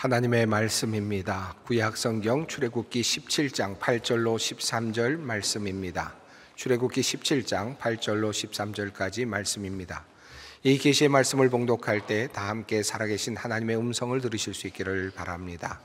하나님의 말씀입니다. 구약성경 출애굽기 17장 8절로 13절 말씀입니다. 출애굽기 17장 8절로 13절까지 말씀입니다. 이 계시의 말씀을 봉독할 때 다 함께 살아계신 하나님의 음성을 들으실 수 있기를 바랍니다.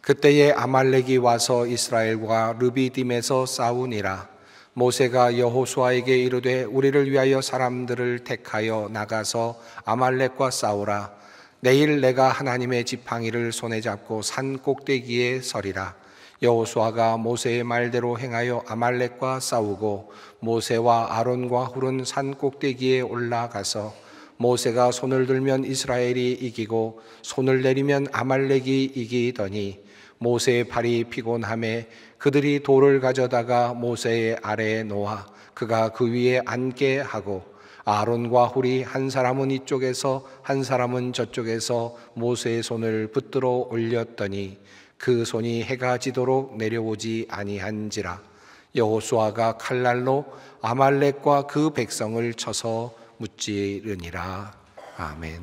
그때에 아말렉이 와서 이스라엘과 르비딤에서 싸우니라. 모세가 여호수아에게 이르되 우리를 위하여 사람들을 택하여 나가서 아말렉과 싸우라. 내일 내가 하나님의 지팡이를 손에 잡고 산 꼭대기에 서리라. 여호수아가 모세의 말대로 행하여 아말렉과 싸우고 모세와 아론과 훌은 산 꼭대기에 올라가서 모세가 손을 들면 이스라엘이 이기고 손을 내리면 아말렉이 이기더니 모세의 팔이 피곤하매 그들이 돌을 가져다가 모세의 아래에 놓아 그가 그 위에 앉게 하고 아론과 훌이 한 사람은 이쪽에서 한 사람은 저쪽에서 모세의 손을 붙들어 올렸더니 그 손이 해가 지도록 내려오지 아니한지라. 여호수아가 칼날로 아말렉과 그 백성을 쳐서 무찌르니라. 아멘.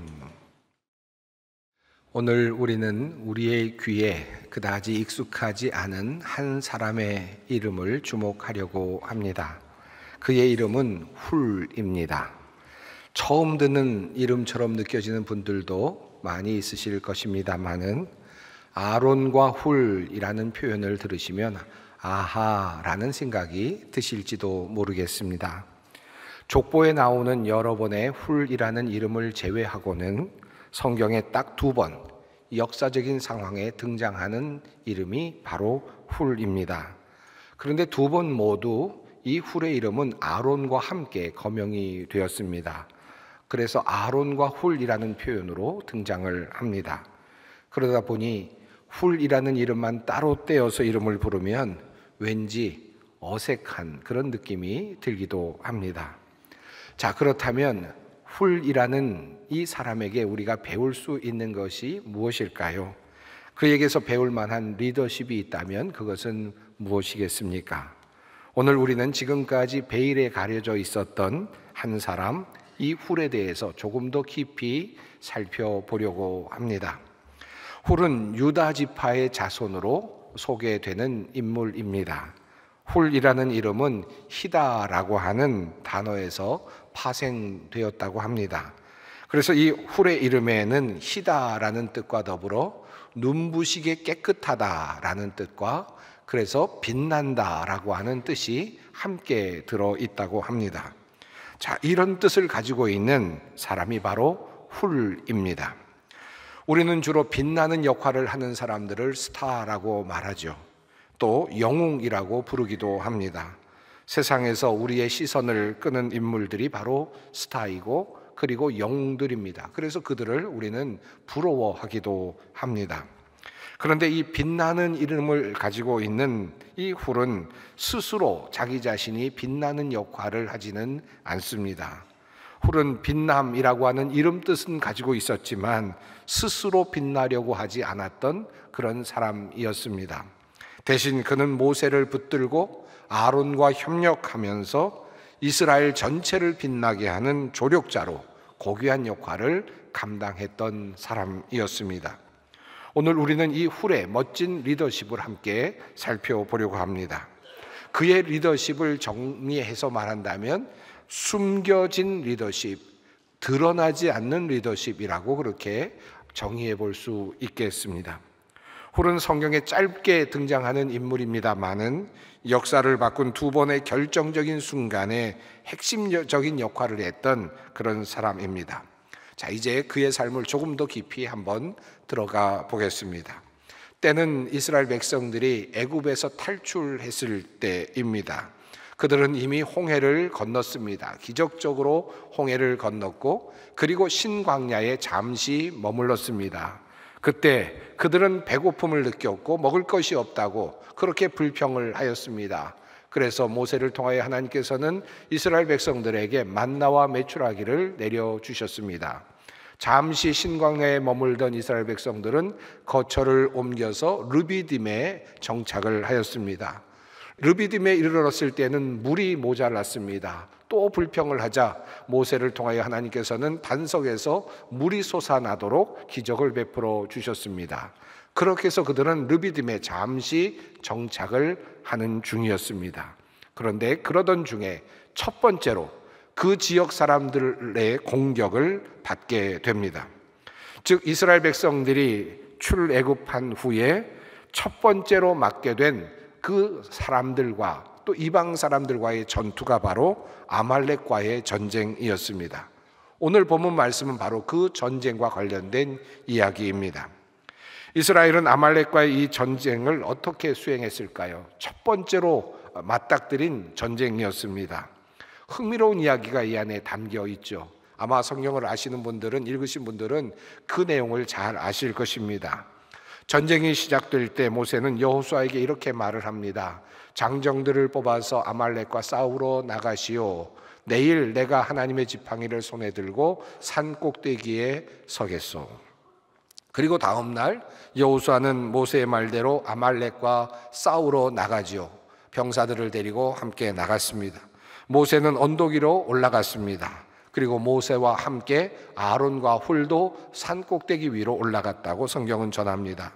오늘 우리는 우리의 귀에 그다지 익숙하지 않은 한 사람의 이름을 주목하려고 합니다. 그의 이름은 훌입니다. 처음 듣는 이름처럼 느껴지는 분들도 많이 있으실 것입니다만은 아론과 훌이라는 표현을 들으시면 아하라는 생각이 드실지도 모르겠습니다. 족보에 나오는 여러 번의 훌이라는 이름을 제외하고는 성경에 딱 2번 역사적인 상황에 등장하는 이름이 바로 훌입니다. 그런데 2번 모두 이 훌의 이름은 아론과 함께 거명이 되었습니다. 그래서 아론과 훌이라는 표현으로 등장을 합니다. 그러다 보니 훌이라는 이름만 따로 떼어서 이름을 부르면 왠지 어색한 그런 느낌이 들기도 합니다. 자, 그렇다면 훌이라는 이 사람에게 우리가 배울 수 있는 것이 무엇일까요? 그에게서 배울 만한 리더십이 있다면 그것은 무엇이겠습니까? 오늘 우리는 지금까지 베일에 가려져 있었던 한 사람, 이 훌에 대해서 조금 더 깊이 살펴보려고 합니다. 훌은 유다 지파의 자손으로 소개되는 인물입니다. 훌이라는 이름은 히다라고 하는 단어에서 파생되었다고 합니다. 그래서 이 훌의 이름에는 히다라는 뜻과 더불어 눈부시게 깨끗하다라는 뜻과 그래서 빛난다라고 하는 뜻이 함께 들어있다고 합니다. 자, 이런 뜻을 가지고 있는 사람이 바로 훌입니다. 우리는 주로 빛나는 역할을 하는 사람들을 스타라고 말하죠. 또 영웅이라고 부르기도 합니다. 세상에서 우리의 시선을 끄는 인물들이 바로 스타이고 그리고 영웅들입니다. 그래서 그들을 우리는 부러워하기도 합니다. 그런데 이 빛나는 이름을 가지고 있는 이 훌은 스스로 자기 자신이 빛나는 역할을 하지는 않습니다. 훌은 빛남이라고 하는 이름 뜻은 가지고 있었지만 스스로 빛나려고 하지 않았던 그런 사람이었습니다. 대신 그는 모세를 붙들고 아론과 협력하면서 이스라엘 전체를 빛나게 하는 조력자로 고귀한 역할을 감당했던 사람이었습니다. 오늘 우리는 이 훌의 멋진 리더십을 함께 살펴보려고 합니다. 그의 리더십을 정리해서 말한다면 숨겨진 리더십, 드러나지 않는 리더십이라고 그렇게 정의해 볼 수 있겠습니다. 훌은 성경에 짧게 등장하는 인물입니다만은 역사를 바꾼 2번의 결정적인 순간에 핵심적인 역할을 했던 그런 사람입니다. 자, 이제 그의 삶을 조금 더 깊이 한번 들어가 보겠습니다. 때는 이스라엘 백성들이 애굽에서 탈출했을 때입니다. 그들은 이미 홍해를 건넜습니다. 기적적으로 홍해를 건넜고 그리고 신광야에 잠시 머물렀습니다. 그때 그들은 배고픔을 느꼈고 먹을 것이 없다고 그렇게 불평을 하였습니다. 그래서 모세를 통하여 하나님께서는 이스라엘 백성들에게 만나와 메추라기를 내려주셨습니다. 잠시 신광야에 머물던 이스라엘 백성들은 거처를 옮겨서 르비딤에 정착을 하였습니다. 르비딤에 이르렀을 때는 물이 모자랐습니다. 또 불평을 하자 모세를 통하여 하나님께서는 반석에서 물이 솟아나도록 기적을 베풀어 주셨습니다. 그렇게 해서 그들은 르비딤에 잠시 정착을 하는 중이었습니다. 그런데 그러던 중에 첫 번째로 그 지역 사람들의 공격을 받게 됩니다. 즉 이스라엘 백성들이 출애굽한 후에 첫 번째로 맞게 된 그 사람들과 또 이방 사람들과의 전투가 바로 아말렉과의 전쟁이었습니다. 오늘 본문 말씀은 바로 그 전쟁과 관련된 이야기입니다. 이스라엘은 아말렉과의 이 전쟁을 어떻게 수행했을까요? 첫 번째로 맞닥뜨린 전쟁이었습니다. 흥미로운 이야기가 이 안에 담겨 있죠. 아마 성경을 아시는 분들은, 읽으신 분들은 그 내용을 잘 아실 것입니다. 전쟁이 시작될 때 모세는 여호수아에게 이렇게 말을 합니다. 장정들을 뽑아서 아말렉과 싸우러 나가시오. 내일 내가 하나님의 지팡이를 손에 들고 산 꼭대기에 서겠소. 그리고 다음 날 여호수아는 모세의 말대로 아말렉과 싸우러 나가지요. 병사들을 데리고 함께 나갔습니다. 모세는 언덕 위로 올라갔습니다. 그리고 모세와 함께 아론과 훌도 산 꼭대기 위로 올라갔다고 성경은 전합니다.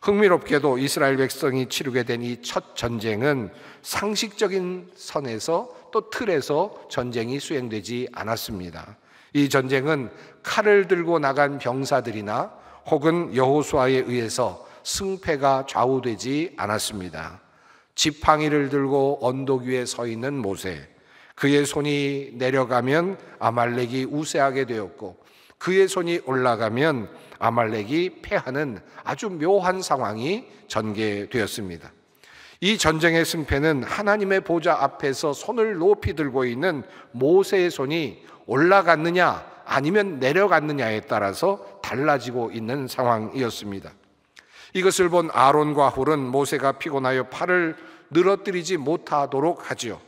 흥미롭게도 이스라엘 백성이 치르게 된 이 첫 전쟁은 상식적인 선에서 또 틀에서 전쟁이 수행되지 않았습니다. 이 전쟁은 칼을 들고 나간 병사들이나 혹은 여호수아에 의해서 승패가 좌우되지 않았습니다. 지팡이를 들고 언덕 위에 서 있는 모세, 그의 손이 내려가면 아말렉이 우세하게 되었고 그의 손이 올라가면 아말렉이 패하는 아주 묘한 상황이 전개되었습니다. 이 전쟁의 승패는 하나님의 보좌 앞에서 손을 높이 들고 있는 모세의 손이 올라갔느냐 아니면 내려갔느냐에 따라서 달라지고 있는 상황이었습니다. 이것을 본 아론과 훌은 모세가 피곤하여 팔을 늘어뜨리지 못하도록 하지요.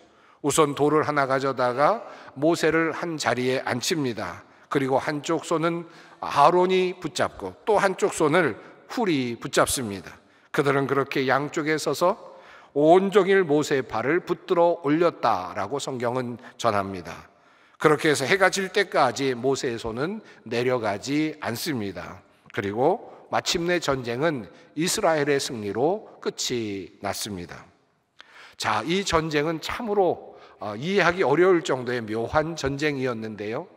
우선 돌을 하나 가져다가 모세를 한 자리에 앉힙니다. 그리고 한쪽 손은 아론이 붙잡고 또 한쪽 손을 훌이 붙잡습니다. 그들은 그렇게 양쪽에 서서 온종일 모세의 발을 붙들어 올렸다라고 성경은 전합니다. 그렇게 해서 해가 질 때까지 모세의 손은 내려가지 않습니다. 그리고 마침내 전쟁은 이스라엘의 승리로 끝이 났습니다. 자, 이 전쟁은 참으로 이해하기 어려울 정도의 묘한 전쟁이었는데요.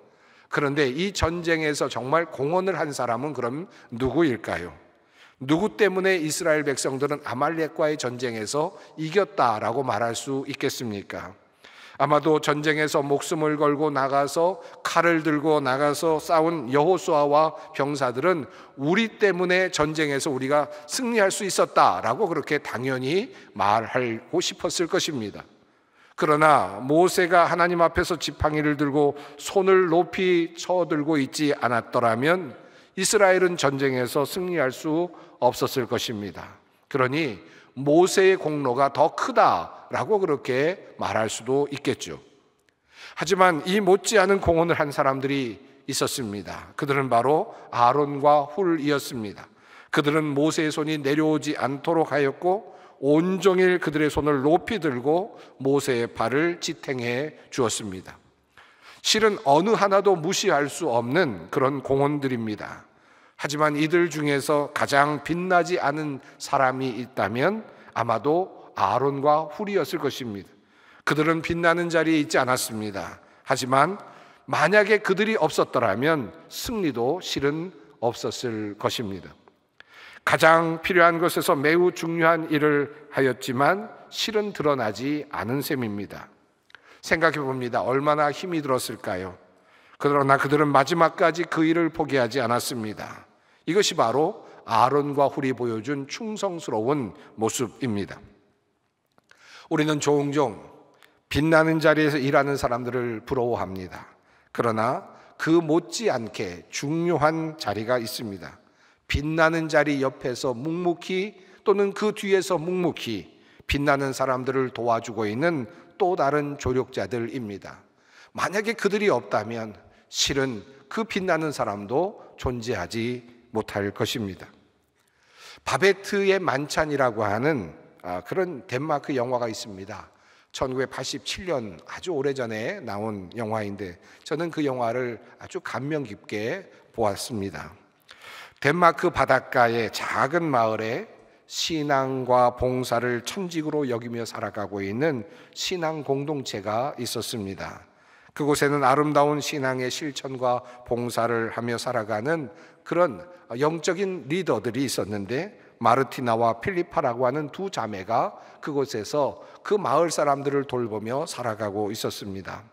그런데 이 전쟁에서 정말 공헌을 한 사람은 그럼 누구일까요? 누구 때문에 이스라엘 백성들은 아말렉과의 전쟁에서 이겼다라고 말할 수 있겠습니까? 아마도 전쟁에서 목숨을 걸고 나가서 칼을 들고 나가서 싸운 여호수아와 병사들은 우리 때문에 전쟁에서 우리가 승리할 수 있었다라고 그렇게 당연히 말하고 싶었을 것입니다. 그러나 모세가 하나님 앞에서 지팡이를 들고 손을 높이 쳐들고 있지 않았더라면 이스라엘은 전쟁에서 승리할 수 없었을 것입니다. 그러니 모세의 공로가 더 크다라고 그렇게 말할 수도 있겠죠. 하지만 이 못지않은 공헌을 한 사람들이 있었습니다. 그들은 바로 아론과 훌이었습니다. 그들은 모세의 손이 내려오지 않도록 하였고 온종일 그들의 손을 높이 들고 모세의 발을 지탱해 주었습니다. 실은 어느 하나도 무시할 수 없는 그런 공헌들입니다. 하지만 이들 중에서 가장 빛나지 않은 사람이 있다면 아마도 아론과 훌이었을 것입니다. 그들은 빛나는 자리에 있지 않았습니다. 하지만 만약에 그들이 없었더라면 승리도 실은 없었을 것입니다. 가장 필요한 것에서 매우 중요한 일을 하였지만 실은 드러나지 않은 셈입니다. 생각해 봅니다. 얼마나 힘이 들었을까요? 그러나 그들은 마지막까지 그 일을 포기하지 않았습니다. 이것이 바로 아론과 훌이 보여준 충성스러운 모습입니다. 우리는 종종 빛나는 자리에서 일하는 사람들을 부러워합니다. 그러나 그 못지않게 중요한 자리가 있습니다. 빛나는 자리 옆에서 묵묵히 또는 그 뒤에서 묵묵히 빛나는 사람들을 도와주고 있는 또 다른 조력자들입니다. 만약에 그들이 없다면 실은 그 빛나는 사람도 존재하지 못할 것입니다. 바베트의 만찬이라고 하는 그런 덴마크 영화가 있습니다. 1987년 아주 오래전에 나온 영화인데 저는 그 영화를 아주 감명 깊게 보았습니다. 덴마크 바닷가의 작은 마을에 신앙과 봉사를 천직으로 여기며 살아가고 있는 신앙 공동체가 있었습니다. 그곳에는 아름다운 신앙의 실천과 봉사를 하며 살아가는 그런 영적인 리더들이 있었는데, 마르티나와 필리파라고 하는 두 자매가 그곳에서 그 마을 사람들을 돌보며 살아가고 있었습니다.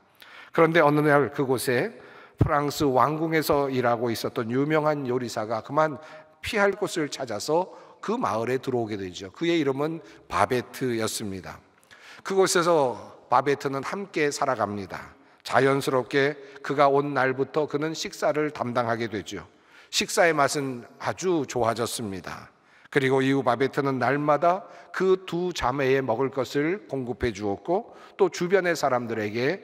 그런데 어느 날 그곳에 프랑스 왕궁에서 일하고 있었던 유명한 요리사가 그만 피할 곳을 찾아서 그 마을에 들어오게 되죠. 그의 이름은 바베트였습니다. 그곳에서 바베트는 함께 살아갑니다. 자연스럽게 그가 온 날부터 그는 식사를 담당하게 되죠. 식사의 맛은 아주 좋아졌습니다. 그리고 이후 바베트는 날마다 그 두 자매에 먹을 것을 공급해 주었고, 또 주변의 사람들에게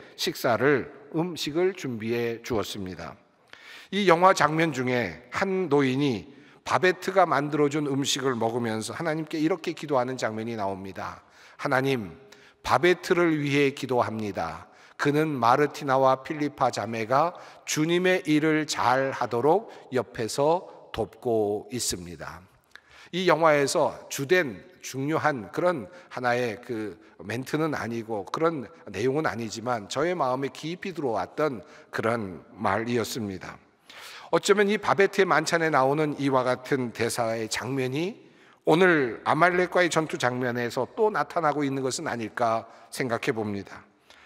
음식을 준비해 주었습니다. 이 영화 장면 중에 한 노인이 바베트가 만들어준 음식을 먹으면서 하나님께 이렇게 기도하는 장면이 나옵니다. 하나님, 바베트를 위해 기도합니다. 그는 마르티나와 필리파 자매가 주님의 일을 잘 하도록 옆에서 돕고 있습니다. 이 영화에서 주된 중요한 그런 하나의 그 멘트는 아니고 그런 내용은 아니지만 저의 마음에 깊이 들어왔던 그런 말이었습니다. 어쩌면 이 바베트의 만찬에 나오는 이와 같은 대사의 장면이 오늘 아말렉과의 전투 장면에서 또 나타나고 있는 것은 아닐까 생각해 봅니다.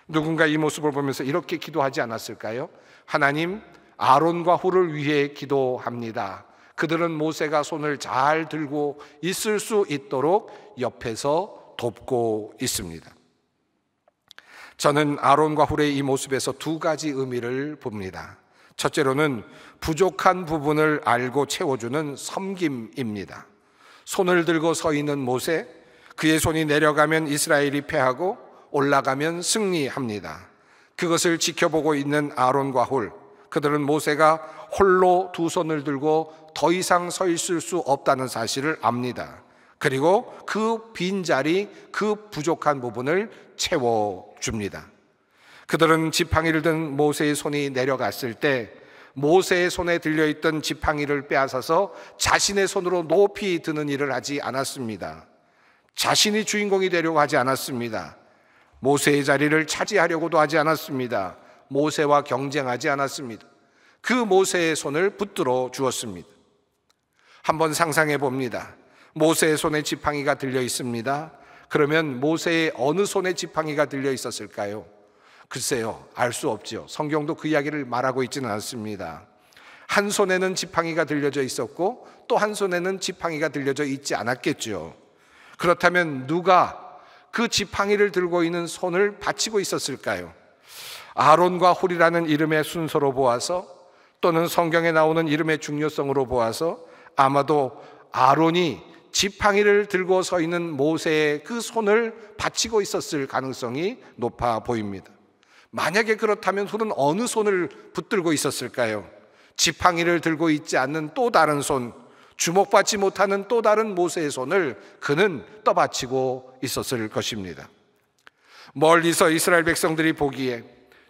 누군가 이 모습을 보면서 이렇게 기도하지 않았을까요? 하나님, 아론과 훌을 위해 기도합니다. 그들은 모세가 손을 잘 들고 있을 수 있도록 옆에서 돕고 있습니다. 저는 아론과 훌의 이 모습에서 두 가지 의미를 봅니다. 첫째로는 부족한 부분을 알고 채워주는 섬김입니다. 손을 들고 서 있는 모세, 그의 손이 내려가면 이스라엘이 패하고 올라가면 승리합니다. 그것을 지켜보고 있는 아론과 훌, 그들은 모세가 홀로 두 손을 들고 더 이상 서 있을 수 없다는 사실을 압니다. 그리고 그 빈자리, 그 부족한 부분을 채워줍니다. 그들은 지팡이를 든 모세의 손이 내려갔을 때 모세의 손에 들려있던 지팡이를 빼앗아서 자신의 손으로 높이 드는 일을 하지 않았습니다. 자신이 주인공이 되려고 하지 않았습니다. 모세의 자리를 차지하려고도 하지 않았습니다. 모세와 경쟁하지 않았습니다. 그 모세의 손을 붙들어 주었습니다. 한번 상상해 봅니다. 모세의 손에 지팡이가 들려 있습니다. 그러면 모세의 어느 손에 지팡이가 들려 있었을까요? 글쎄요, 알 수 없죠. 성경도 그 이야기를 말하고 있지는 않습니다. 한 손에는 지팡이가 들려져 있었고 또 한 손에는 지팡이가 들려져 있지 않았겠죠. 그렇다면 누가 그 지팡이를 들고 있는 손을 받치고 있었을까요? 아론과 훌이라는 이름의 순서로 보아서, 또는 성경에 나오는 이름의 중요성으로 보아서 아마도 아론이 지팡이를 들고 서 있는 모세의 그 손을 받치고 있었을 가능성이 높아 보입니다. 만약에 그렇다면 훌은 어느 손을 붙들고 있었을까요? 지팡이를 들고 있지 않는 또 다른 손, 주목받지 못하는 또 다른 모세의 손을 그는 떠받치고 있었을 것입니다. 멀리서 이스라엘 백성들이 보기에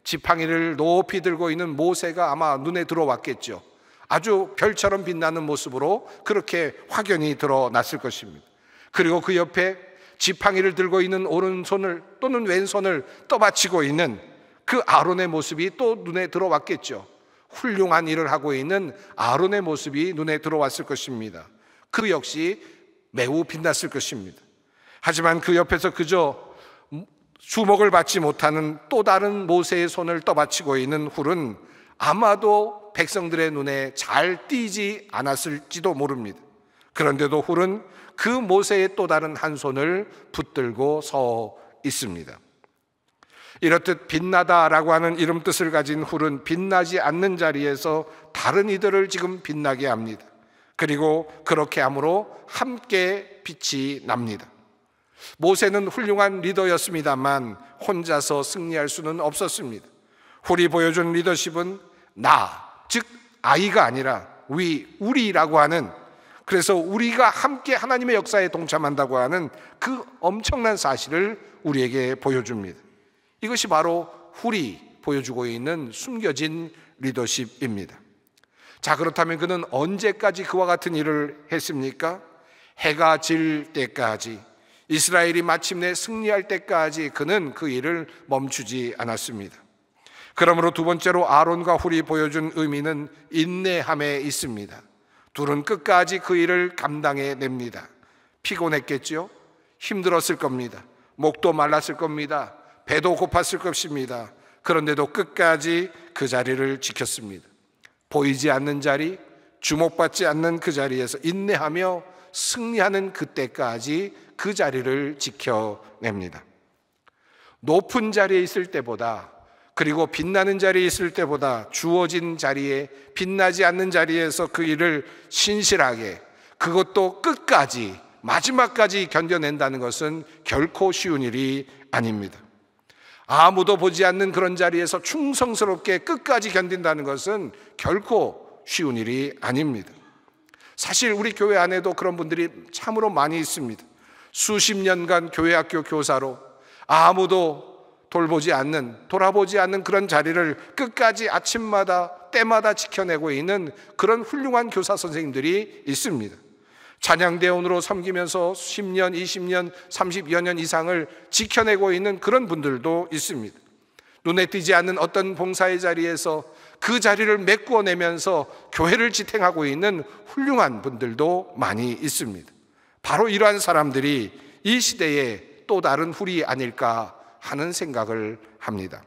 지팡이를 높이 들고 있는 모세가 아마 눈에 들어왔겠죠. 아주 별처럼 빛나는 모습으로 그렇게 확연히 드러났을 것입니다. 그리고 그 옆에 지팡이를 들고 있는 오른손을 또는 왼손을 떠받치고 있는 그 아론의 모습이 또 눈에 들어왔겠죠. 훌륭한 일을 하고 있는 아론의 모습이 눈에 들어왔을 것입니다. 그 역시 매우 빛났을 것입니다. 하지만 그 옆에서 그저 주목을 받지 못하는 또 다른 모세의 손을 떠받치고 있는 훌은 아마도 백성들의 눈에 잘 띄지 않았을지도 모릅니다. 그런데도 훌은 그 모세의 또 다른 한 손을 붙들고 서 있습니다. 이렇듯 빛나다라고 하는 이름 뜻을 가진 훌은 빛나지 않는 자리에서 다른 이들을 지금 빛나게 합니다. 그리고 그렇게 함으로 함께 빛이 납니다. 모세는 훌륭한 리더였습니다만 혼자서 승리할 수는 없었습니다. 훌이 보여준 리더십은 나, 즉 아이가 아니라 우리라고 하는 그래서 우리가 함께 하나님의 역사에 동참한다고 하는 그 엄청난 사실을 우리에게 보여줍니다. 이것이 바로 훌이 보여주고 있는 숨겨진 리더십입니다. 자, 그렇다면 그는 언제까지 그와 같은 일을 했습니까? 해가 질 때까지, 이스라엘이 마침내 승리할 때까지 그는 그 일을 멈추지 않았습니다. 그러므로 두 번째로 아론과 훌이 보여준 의미는 인내함에 있습니다. 둘은 끝까지 그 일을 감당해냅니다. 피곤했겠죠? 힘들었을 겁니다. 목도 말랐을 겁니다. 배도 고팠을 것입니다. 그런데도 끝까지 그 자리를 지켰습니다. 보이지 않는 자리, 주목받지 않는 그 자리에서 인내하며 승리하는 그때까지 그 자리를 지켜냅니다. 높은 자리에 있을 때보다, 그리고 빛나는 자리에 있을 때보다 주어진 자리에, 빛나지 않는 자리에서 그 일을 신실하게, 그것도 끝까지, 마지막까지 견뎌낸다는 것은 결코 쉬운 일이 아닙니다. 아무도 보지 않는 그런 자리에서 충성스럽게 끝까지 견딘다는 것은 결코 쉬운 일이 아닙니다. 사실 우리 교회 안에도 그런 분들이 참으로 많이 있습니다. 수십 년간 교회학교 교사로 아무도 돌아보지 않는 그런 자리를 끝까지 아침마다 때마다 지켜내고 있는 그런 훌륭한 교사 선생님들이 있습니다. 찬양대원으로 섬기면서 10년, 20년, 30여 년 이상을 지켜내고 있는 그런 분들도 있습니다. 눈에 띄지 않는 어떤 봉사의 자리에서 그 자리를 메꾸어내면서 교회를 지탱하고 있는 훌륭한 분들도 많이 있습니다. 바로 이러한 사람들이 이 시대의 또 다른 훌이 아닐까 하는 생각을 합니다.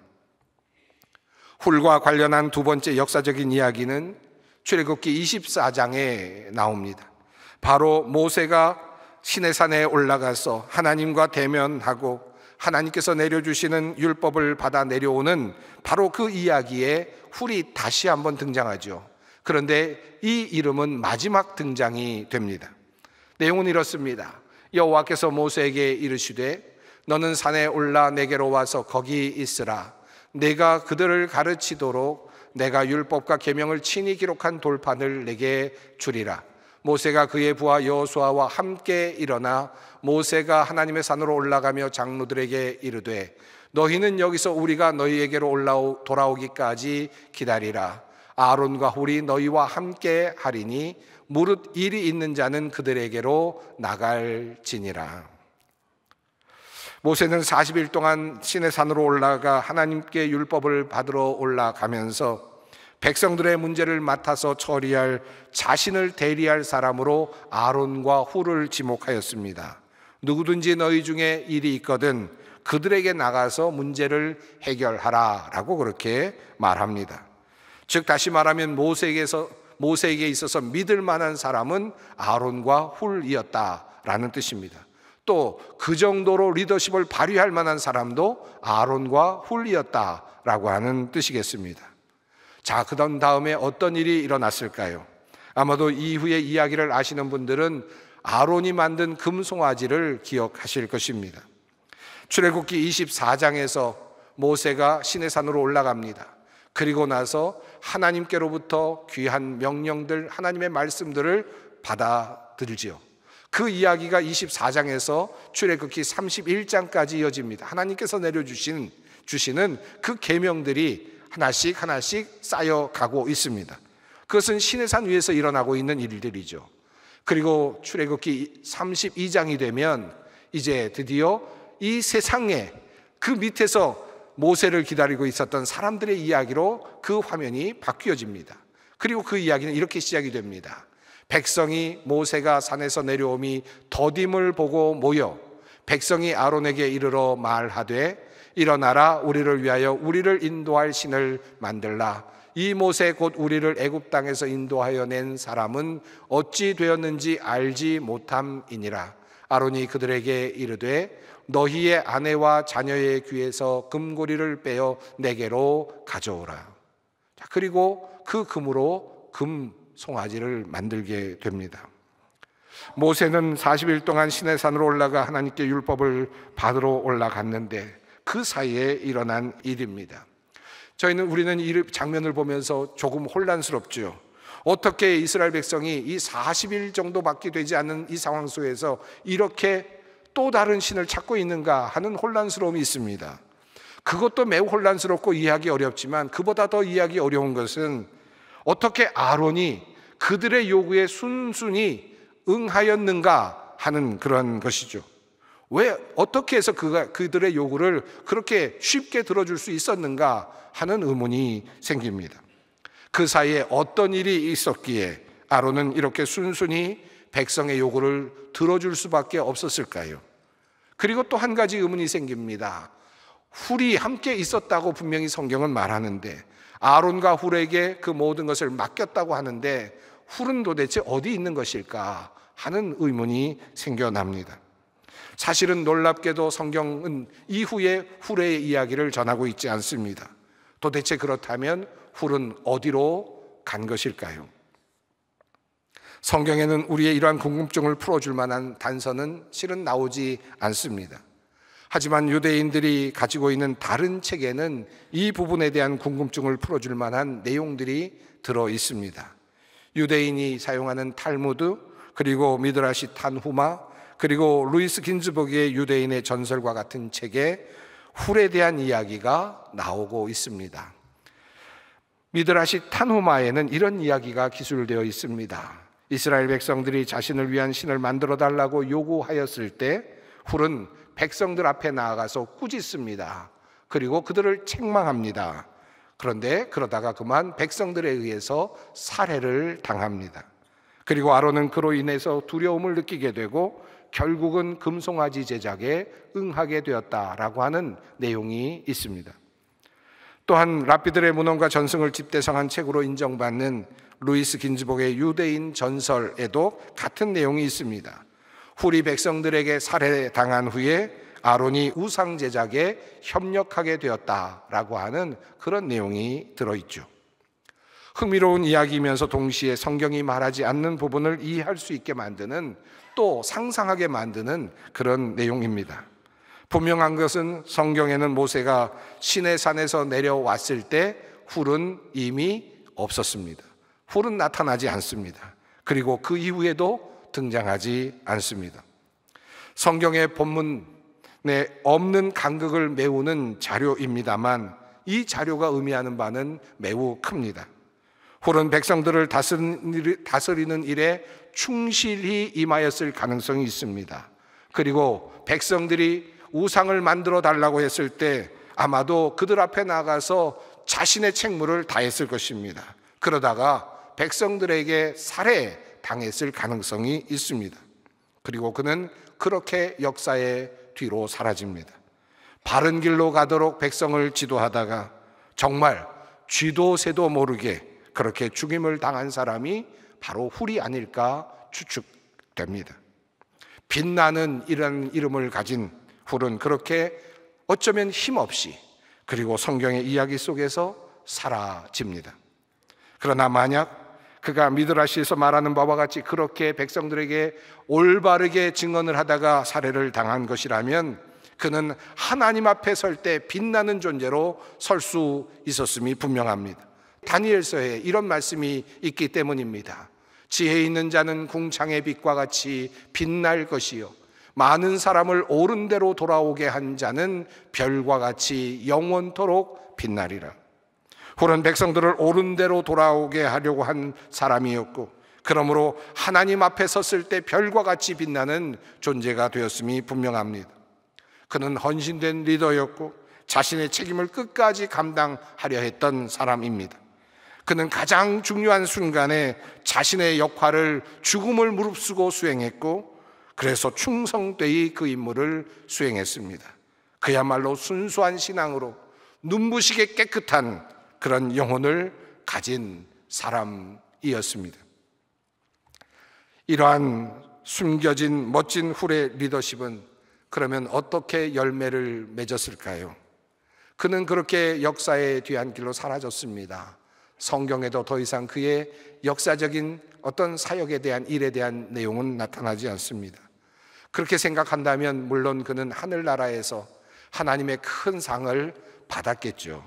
훌과 관련한 두 번째 역사적인 이야기는 출애굽기 24장에 나옵니다. 바로 모세가 시내산에 올라가서 하나님과 대면하고 하나님께서 내려주시는 율법을 받아 내려오는 바로 그 이야기에 훌이 다시 한번 등장하죠. 그런데 이 이름은 마지막 등장이 됩니다. 내용은 이렇습니다. 여호와께서 모세에게 이르시되 너는 산에 올라 내게로 와서 거기 있으라. 내가 그들을 가르치도록 내가 율법과 계명을 친히 기록한 돌판을 내게 주리라. 모세가 그의 부하 여호수아와 함께 일어나 모세가 하나님의 산으로 올라가며 장로들에게 이르되 너희는 여기서 우리가 너희에게로 돌아오기까지 기다리라. 아론과 훌이 너희와 함께 하리니 무릇 일이 있는 자는 그들에게로 나갈지니라. 모세는 40일 동안 시내산으로 올라가 하나님께 율법을 받으러 올라가면서 백성들의 문제를 맡아서 처리할, 자신을 대리할 사람으로 아론과 훌을 지목하였습니다. 누구든지 너희 중에 일이 있거든 그들에게 나가서 문제를 해결하라 라고 그렇게 말합니다. 즉 다시 말하면 모세에게 있어서 믿을 만한 사람은 아론과 훌이었다라는 뜻입니다. 또 그 정도로 리더십을 발휘할 만한 사람도 아론과 훌이었다라고 하는 뜻이겠습니다. 자, 그런 다음에 어떤 일이 일어났을까요? 아마도 이후의 이야기를 아시는 분들은 아론이 만든 금송아지를 기억하실 것입니다. 출애굽기 24장에서 모세가 시내산으로 올라갑니다. 그리고 나서 하나님께로부터 귀한 명령들, 하나님의 말씀들을 받아들지요. 그 이야기가 24장에서 출애굽기 31장까지 이어집니다. 하나님께서 내려주시는 그 계명들이 하나씩 쌓여가고 있습니다. 그것은 시내산 위에서 일어나고 있는 일들이죠. 그리고 출애굽기 32장이 되면 이제 드디어 이 세상에 그 밑에서 모세를 기다리고 있었던 사람들의 이야기로 그 화면이 바뀌어집니다. 그리고 그 이야기는 이렇게 시작이 됩니다. 백성이 모세가 산에서 내려오미 더딤을 보고 모여 백성이 아론에게 이르러 말하되 일어나라, 우리를 위하여 우리를 인도할 신을 만들라. 이 모세 곧 우리를 애굽 땅에서 인도하여 낸 사람은 어찌 되었는지 알지 못함이니라. 아론이 그들에게 이르되 너희의 아내와 자녀의 귀에서 금고리를 빼어 내게로 가져오라. 그리고 그 금으로 금 송아지를 만들게 됩니다. 모세는 40일 동안 시내산으로 올라가 하나님께 율법을 받으러 올라갔는데 그 사이에 일어난 일입니다. 우리는 이 장면을 보면서 조금 혼란스럽죠. 어떻게 이스라엘 백성이 이 40일 정도밖에 되지 않는 이 상황 속에서 이렇게 또 다른 신을 찾고 있는가 하는 혼란스러움이 있습니다. 그것도 매우 혼란스럽고 이해하기 어렵지만 그보다 더 이해하기 어려운 것은 어떻게 아론이 그들의 요구에 순순히 응하였는가 하는 그런 것이죠. 왜 어떻게 해서 그들의 요구를 그렇게 쉽게 들어줄 수 있었는가 하는 의문이 생깁니다. 그 사이에 어떤 일이 있었기에 아론은 이렇게 순순히 백성의 요구를 들어줄 수밖에 없었을까요? 그리고 또 한 가지 의문이 생깁니다. 훌이 함께 있었다고 분명히 성경은 말하는데 아론과 훌에게 그 모든 것을 맡겼다고 하는데 훌은 도대체 어디 있는 것일까 하는 의문이 생겨납니다. 사실은 놀랍게도 성경은 이후에 훌의 이야기를 전하고 있지 않습니다. 도대체 그렇다면 훌은 어디로 간 것일까요? 성경에는 우리의 이러한 궁금증을 풀어줄 만한 단서는 실은 나오지 않습니다. 하지만 유대인들이 가지고 있는 다른 책에는 이 부분에 대한 궁금증을 풀어줄 만한 내용들이 들어 있습니다. 유대인이 사용하는 탈무드, 그리고 미드라시 탄후마, 그리고 루이스 긴즈버그의 유대인의 전설과 같은 책에 훌에 대한 이야기가 나오고 있습니다. 미드라시 탄후마에는 이런 이야기가 기술되어 있습니다. 이스라엘 백성들이 자신을 위한 신을 만들어 달라고 요구하였을 때 훌은 백성들 앞에 나아가서 꾸짖습니다. 그리고 그들을 책망합니다. 그런데 그러다가 그만 백성들에 의해서 살해를 당합니다. 그리고 아론은 그로 인해서 두려움을 느끼게 되고 결국은 금송아지 제작에 응하게 되었다라고 하는 내용이 있습니다. 또한 랍비들의 문헌과 전승을 집대성한 책으로 인정받는 루이스 긴즈버그의 유대인 전설에도 같은 내용이 있습니다. 훌이 백성들에게 살해당한 후에 아론이 우상 제작에 협력하게 되었다라고 하는 그런 내용이 들어있죠. 흥미로운 이야기이면서 동시에 성경이 말하지 않는 부분을 이해할 수 있게 만드는, 또 상상하게 만드는 그런 내용입니다. 분명한 것은 성경에는 모세가 시내산에서 내려왔을 때 훌은 이미 없었습니다. 훌은 나타나지 않습니다. 그리고 그 이후에도 등장하지 않습니다. 성경의 본문에 없는 간극을 메우는 자료입니다만 이 자료가 의미하는 바는 매우 큽니다. 훌은 백성들을 다스리는 일에 충실히 임하였을 가능성이 있습니다. 그리고 백성들이 우상을 만들어 달라고 했을 때 아마도 그들 앞에 나가서 자신의 책무를 다했을 것입니다. 그러다가 백성들에게 살해당했을 가능성이 있습니다. 그리고 그는 그렇게 역사의 뒤로 사라집니다. 바른 길로 가도록 백성을 지도하다가 정말 쥐도 새도 모르게 그렇게 죽임을 당한 사람이 바로 훌이 아닐까 추측됩니다. 빛나는 이런 이름을 가진 훌은 그렇게 어쩌면 힘없이 그리고 성경의 이야기 속에서 사라집니다. 그러나 만약 그가 미드라시에서 말하는 바와 같이 그렇게 백성들에게 올바르게 증언을 하다가 살해를 당한 것이라면 그는 하나님 앞에 설 때 빛나는 존재로 설 수 있었음이 분명합니다. 다니엘서에 이런 말씀이 있기 때문입니다. 지혜 있는 자는 궁창의 빛과 같이 빛날 것이요 많은 사람을 옳은 대로 돌아오게 한 자는 별과 같이 영원토록 빛나리라. 훌은 백성들을 옳은 대로 돌아오게 하려고 한 사람이었고 그러므로 하나님 앞에 섰을 때 별과 같이 빛나는 존재가 되었음이 분명합니다. 그는 헌신된 리더였고 자신의 책임을 끝까지 감당하려 했던 사람입니다. 그는 가장 중요한 순간에 자신의 역할을 죽음을 무릅쓰고 수행했고 그래서 충성되이 그 임무를 수행했습니다. 그야말로 순수한 신앙으로 눈부시게 깨끗한 그런 영혼을 가진 사람이었습니다. 이러한 숨겨진 멋진 훌의 리더십은 그러면 어떻게 열매를 맺었을까요? 그는 그렇게 역사의 뒤안길로 사라졌습니다. 성경에도 더 이상 그의 역사적인 어떤 사역에 대한 일에 대한 내용은 나타나지 않습니다. 그렇게 생각한다면 물론 그는 하늘나라에서 하나님의 큰 상을 받았겠죠.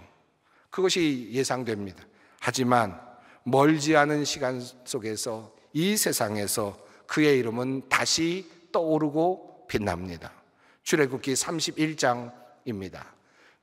그것이 예상됩니다. 하지만 멀지 않은 시간 속에서 이 세상에서 그의 이름은 다시 떠오르고 빛납니다. 출애굽기 31장입니다.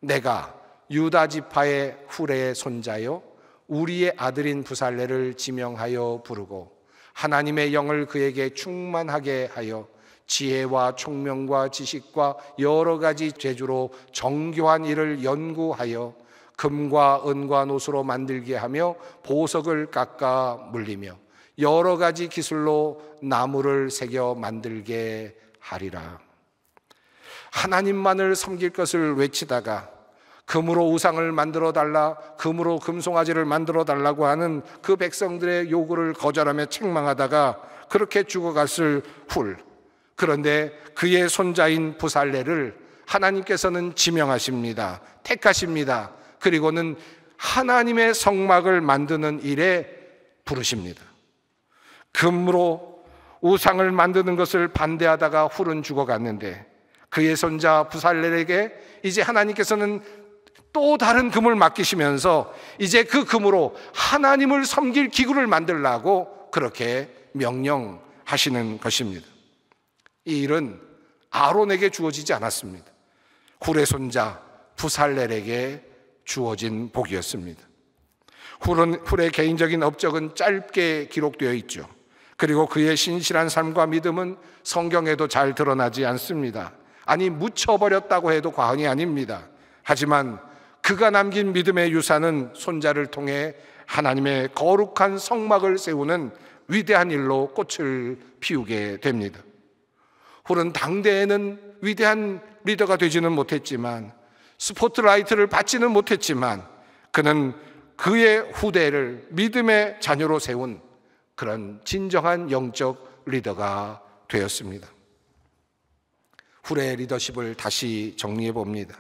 내가 유다 지파의 후레의 손자요 우리의 아들인 부살레를 지명하여 부르고 하나님의 영을 그에게 충만하게 하여 지혜와 총명과 지식과 여러 가지 재주로 정교한 일을 연구하여 금과 은과 노수로 만들게 하며 보석을 깎아 물리며 여러 가지 기술로 나무를 새겨 만들게 하리라. 하나님만을 섬길 것을 외치다가 금으로 우상을 만들어 달라, 금으로 금송아지를 만들어 달라고 하는 그 백성들의 요구를 거절하며 책망하다가 그렇게 죽어갔을 훌. 그런데 그의 손자인 부살레를 하나님께서는 지명하십니다. 택하십니다. 그리고는 하나님의 성막을 만드는 일에 부르십니다. 금으로 우상을 만드는 것을 반대하다가 훌은 죽어갔는데 그의 손자 부살렐에게 이제 하나님께서는 또 다른 금을 맡기시면서 이제 그 금으로 하나님을 섬길 기구를 만들라고 그렇게 명령하시는 것입니다. 이 일은 아론에게 주어지지 않았습니다. 훌의 손자 부살렐에게 주어진 복이었습니다. 훌의 개인적인 업적은 짧게 기록되어 있죠. 그리고 그의 신실한 삶과 믿음은 성경에도 잘 드러나지 않습니다. 아니, 묻혀버렸다고 해도 과언이 아닙니다. 하지만 그가 남긴 믿음의 유산은 손자를 통해 하나님의 거룩한 성막을 세우는 위대한 일로 꽃을 피우게 됩니다. 훌은 당대에는 위대한 리더가 되지는 못했지만, 스포트라이트를 받지는 못했지만, 그는 그의 후대를 믿음의 자녀로 세운 그런 진정한 영적 리더가 되었습니다. 훌의 리더십을 다시 정리해 봅니다.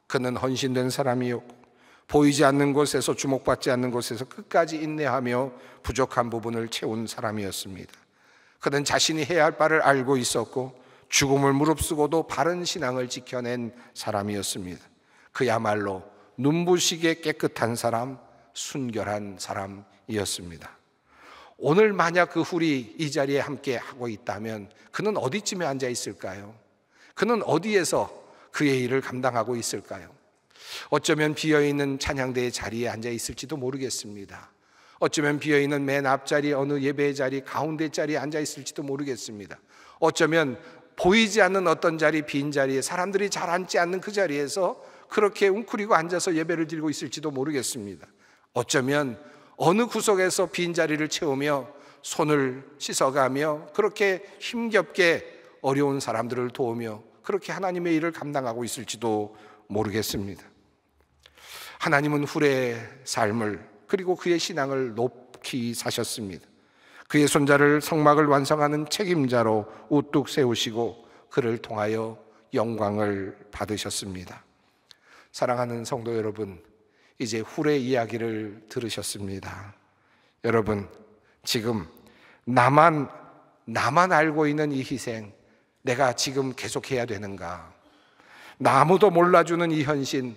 그는 헌신된 사람이었고 보이지 않는 곳에서, 주목받지 않는 곳에서 끝까지 인내하며 부족한 부분을 채운 사람이었습니다. 그는 자신이 해야 할 바를 알고 있었고 죽음을 무릅쓰고도 바른 신앙을 지켜낸 사람이었습니다. 그야말로 눈부시게 깨끗한 사람, 순결한 사람이었습니다. 오늘 만약 그 훌이 이 자리에 함께 하고 있다면 그는 어디쯤에 앉아 있을까요? 그는 어디에서 그의 일을 감당하고 있을까요? 어쩌면 비어있는 찬양대의 자리에 앉아 있을지도 모르겠습니다. 어쩌면 비어있는 맨 앞자리, 어느 예배의 자리, 가운데 자리에 앉아 있을지도 모르겠습니다. 어쩌면 보이지 않는 어떤 자리, 빈 자리에, 사람들이 잘 앉지 않는 그 자리에서 그렇게 웅크리고 앉아서 예배를 드리고 있을지도 모르겠습니다. 어쩌면 어느 구석에서 빈 자리를 채우며 손을 씻어가며 그렇게 힘겹게 어려운 사람들을 도우며 그렇게 하나님의 일을 감당하고 있을지도 모르겠습니다. 하나님은 훌의 삶을, 그리고 그의 신앙을 높이 사셨습니다. 그의 손자를 성막을 완성하는 책임자로 우뚝 세우시고 그를 통하여 영광을 받으셨습니다. 사랑하는 성도 여러분, 이제 훌의 이야기를 들으셨습니다. 여러분, 지금 나만 알고 있는 이 희생, 내가 지금 계속해야 되는가? 아무도 몰라주는 이 헌신,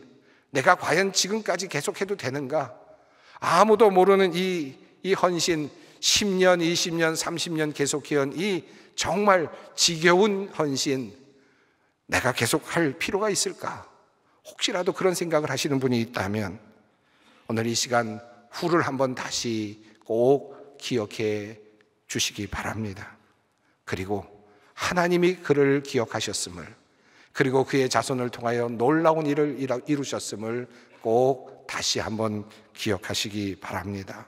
내가 과연 지금까지 계속해도 되는가? 아무도 모르는 이 헌신, 10년, 20년, 30년 계속해온 이 정말 지겨운 헌신, 내가 계속할 필요가 있을까? 혹시라도 그런 생각을 하시는 분이 있다면 오늘 이 시간 훌을 한번 다시 꼭 기억해 주시기 바랍니다. 그리고 하나님이 그를 기억하셨음을, 그리고 그의 자손을 통하여 놀라운 일을 이루셨음을 꼭 다시 한번 기억하시기 바랍니다.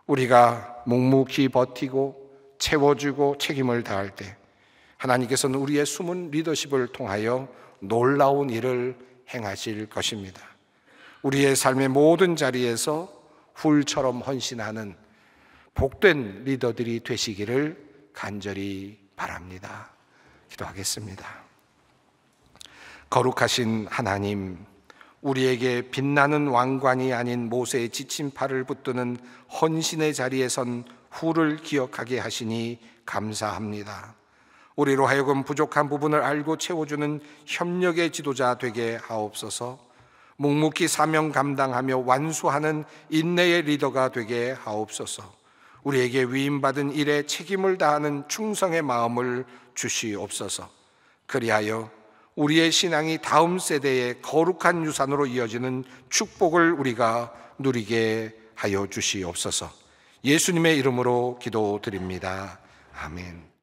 우리가 묵묵히 버티고 채워주고 책임을 다할 때 하나님께서는 우리의 숨은 리더십을 통하여 놀라운 일을 행하실 것입니다. 우리의 삶의 모든 자리에서 훌처럼 헌신하는 복된 리더들이 되시기를 간절히 바랍니다. 기도하겠습니다. 거룩하신 하나님, 우리에게 빛나는 왕관이 아닌 모세의 지친 팔을 붙드는 헌신의 자리에 선 훌을 기억하게 하시니 감사합니다. 우리로 하여금 부족한 부분을 알고 채워주는 협력의 지도자 되게 하옵소서. 묵묵히 사명 감당하며 완수하는 인내의 리더가 되게 하옵소서. 우리에게 위임받은 일에 책임을 다하는 충성의 마음을 주시옵소서. 그리하여 우리의 신앙이 다음 세대의 거룩한 유산으로 이어지는 축복을 우리가 누리게 하여 주시옵소서. 예수님의 이름으로 기도드립니다. 아멘.